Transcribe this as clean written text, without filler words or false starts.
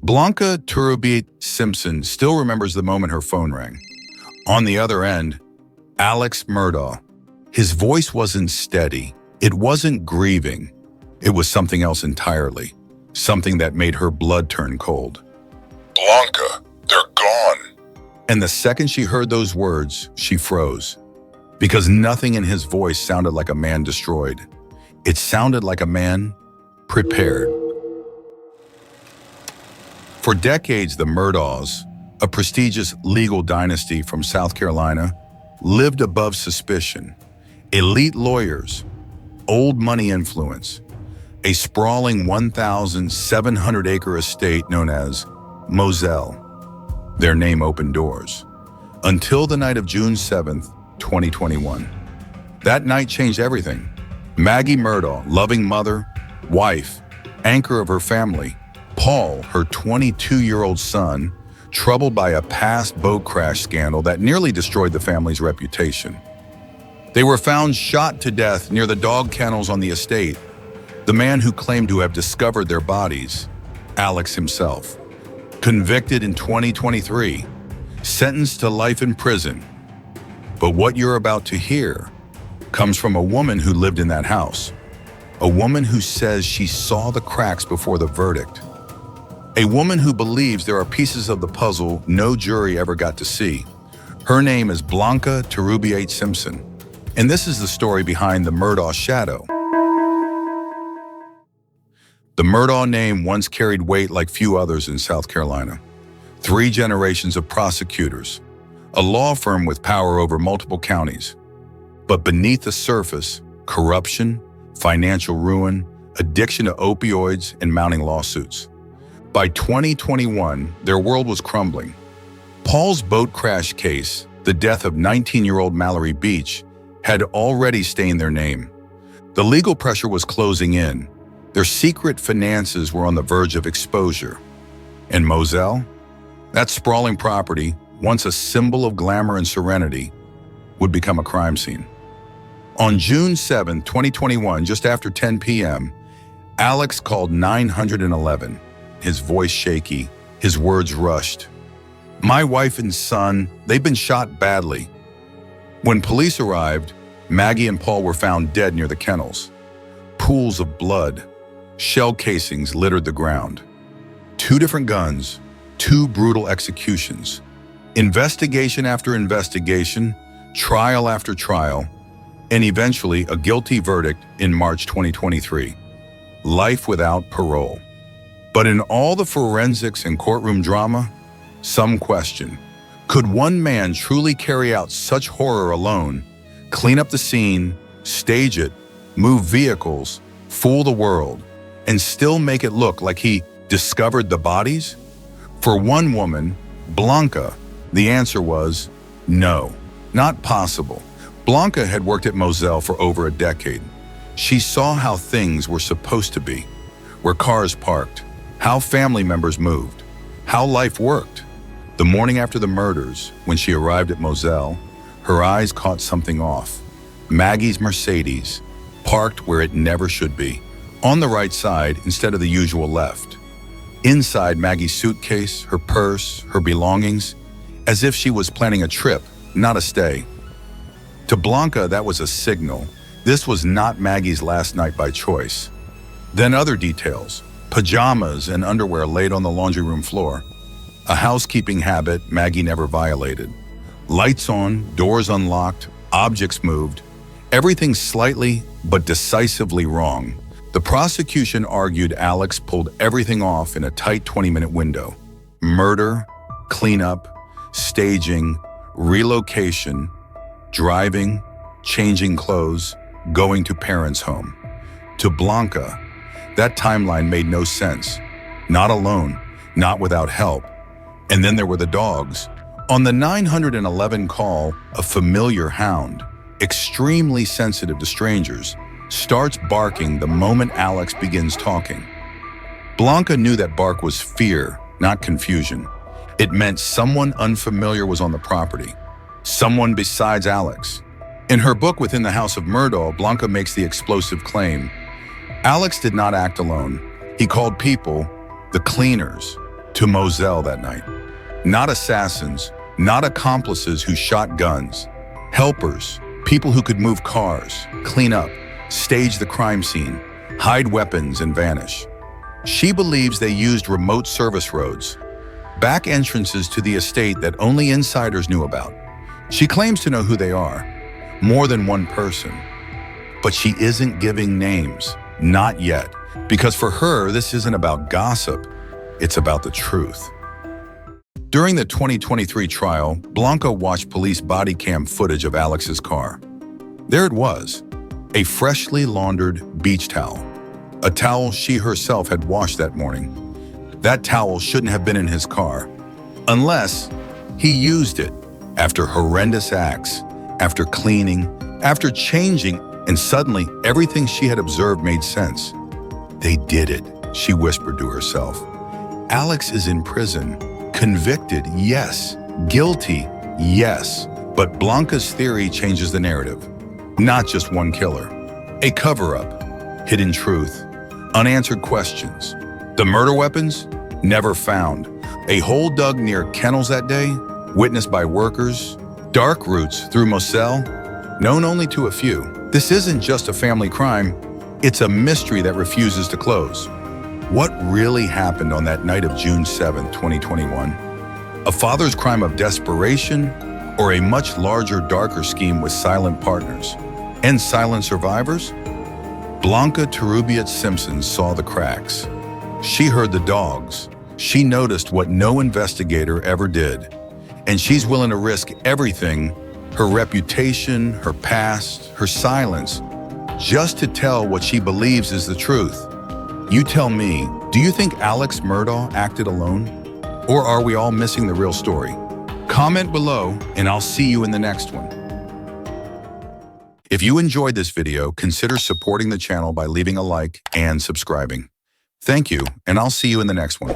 Blanca Turrubiate-Simpson still remembers the moment her phone rang. On the other end, Alex Murdaugh. His voice wasn't steady. It wasn't grieving. It was something else entirely. Something that made her blood turn cold. Blanca, they're gone. And the second she heard those words, she froze. Because nothing in his voice sounded like a man destroyed. It sounded like a man prepared. For decades, the Murdaughs, a prestigious legal dynasty from South Carolina, lived above suspicion. Elite lawyers, old money influence, a sprawling 1,700-acre estate known as Moselle. Their name opened doors. Until the night of June 7th, 2021. That night changed everything. Maggie Murdaugh, loving mother, wife, anchor of her family. Paul, her 22-year-old son, troubled by a past boat crash scandal that nearly destroyed the family's reputation. They were found shot to death near the dog kennels on the estate. The man who claimed to have discovered their bodies, Alex himself, convicted in 2023, sentenced to life in prison. But what you're about to hear comes from a woman who lived in that house, a woman who says she saw the cracks before the verdict, a woman who believes there are pieces of the puzzle no jury ever got to see. Her name is Blanca Turrubiate-Simpson, and this is the story behind the Murdaugh shadow. The Murdaugh name once carried weight like few others in South Carolina. 3 generations of prosecutors, a law firm with power over multiple counties. But beneath the surface, corruption, financial ruin, addiction to opioids, and mounting lawsuits. By 2021, their world was crumbling. Paul's boat crash case, the death of 19-year-old Mallory Beach, had already stained their name. The legal pressure was closing in. Their secret finances were on the verge of exposure. And Moselle, that sprawling property, once a symbol of glamour and serenity, would become a crime scene. On June 7, 2021, just after 10 p.m., Alex called 911, his voice shaky, his words rushed. "My wife and son, they've been shot badly." When police arrived, Maggie and Paul were found dead near the kennels. Pools of blood, shell casings littered the ground. 2 different guns, 2 brutal executions. Investigation after investigation, trial after trial, and eventually a guilty verdict in March 2023. Life without parole. But in all the forensics and courtroom drama, some question, could one man truly carry out such horror alone, clean up the scene, stage it, move vehicles, fool the world, and still make it look like he discovered the bodies? For one woman, Blanca, the answer was no, not possible. Blanca had worked at Moselle for over a decade. She saw how things were supposed to be, where cars parked, how family members moved, how life worked. The morning after the murders, when she arrived at Moselle, her eyes caught something off. Maggie's Mercedes, parked where it never should be, on the right side instead of the usual left. Inside Maggie's suitcase, her purse, her belongings, as if she was planning a trip, not a stay. To Blanca, that was a signal. This was not Maggie's last night by choice. Then other details, pajamas and underwear laid on the laundry room floor. A housekeeping habit Maggie never violated. Lights on, doors unlocked, objects moved. Everything slightly but decisively wrong. The prosecution argued Alex pulled everything off in a tight 20-minute window. Murder, cleanup, staging, relocation, driving, changing clothes, going to parents' home. To Blanca, that timeline made no sense. Not alone, not without help. And then there were the dogs. On the 911 call, a familiar hound, extremely sensitive to strangers, starts barking the moment Alex begins talking. Blanca knew that bark was fear, not confusion. It meant someone unfamiliar was on the property, someone besides Alex. In her book Within the House of Murdaugh, Blanca makes the explosive claim. Alex did not act alone. He called people, the cleaners, to Moselle that night. Not assassins, not accomplices who shot guns. Helpers, people who could move cars, clean up, stage the crime scene, hide weapons, and vanish. She believes they used remote service roads, back entrances to the estate that only insiders knew about. She claims to know who they are, more than one person. But she isn't giving names, not yet, because for her, this isn't about gossip, it's about the truth. During the 2023 trial, Blanca watched police body cam footage of Alex's car. There it was, a freshly laundered beach towel, a towel she herself had washed that morning. That towel shouldn't have been in his car, unless he used it after horrendous acts, after cleaning, after changing, and suddenly everything she had observed made sense. They did it, she whispered to herself. Alex is in prison, convicted, yes. Guilty, yes. But Blanca's theory changes the narrative. Not just one killer. A cover-up, hidden truth, unanswered questions. The murder weapons? Never found. A hole dug near kennels that day, witnessed by workers. Dark routes through Moselle, known only to a few. This isn't just a family crime, it's a mystery that refuses to close. What really happened on that night of June 7, 2021? A father's crime of desperation, or a much larger, darker scheme with silent partners and silent survivors? Blanca Turrubiate-Simpson saw the cracks. She heard the dogs. She noticed what no investigator ever did. And she's willing to risk everything, her reputation, her past, her silence, just to tell what she believes is the truth. You tell me, do you think Alex Murdaugh acted alone? Or are we all missing the real story? Comment below, and I'll see you in the next one. If you enjoyed this video, consider supporting the channel by leaving a like and subscribing. Thank you, and I'll see you in the next one.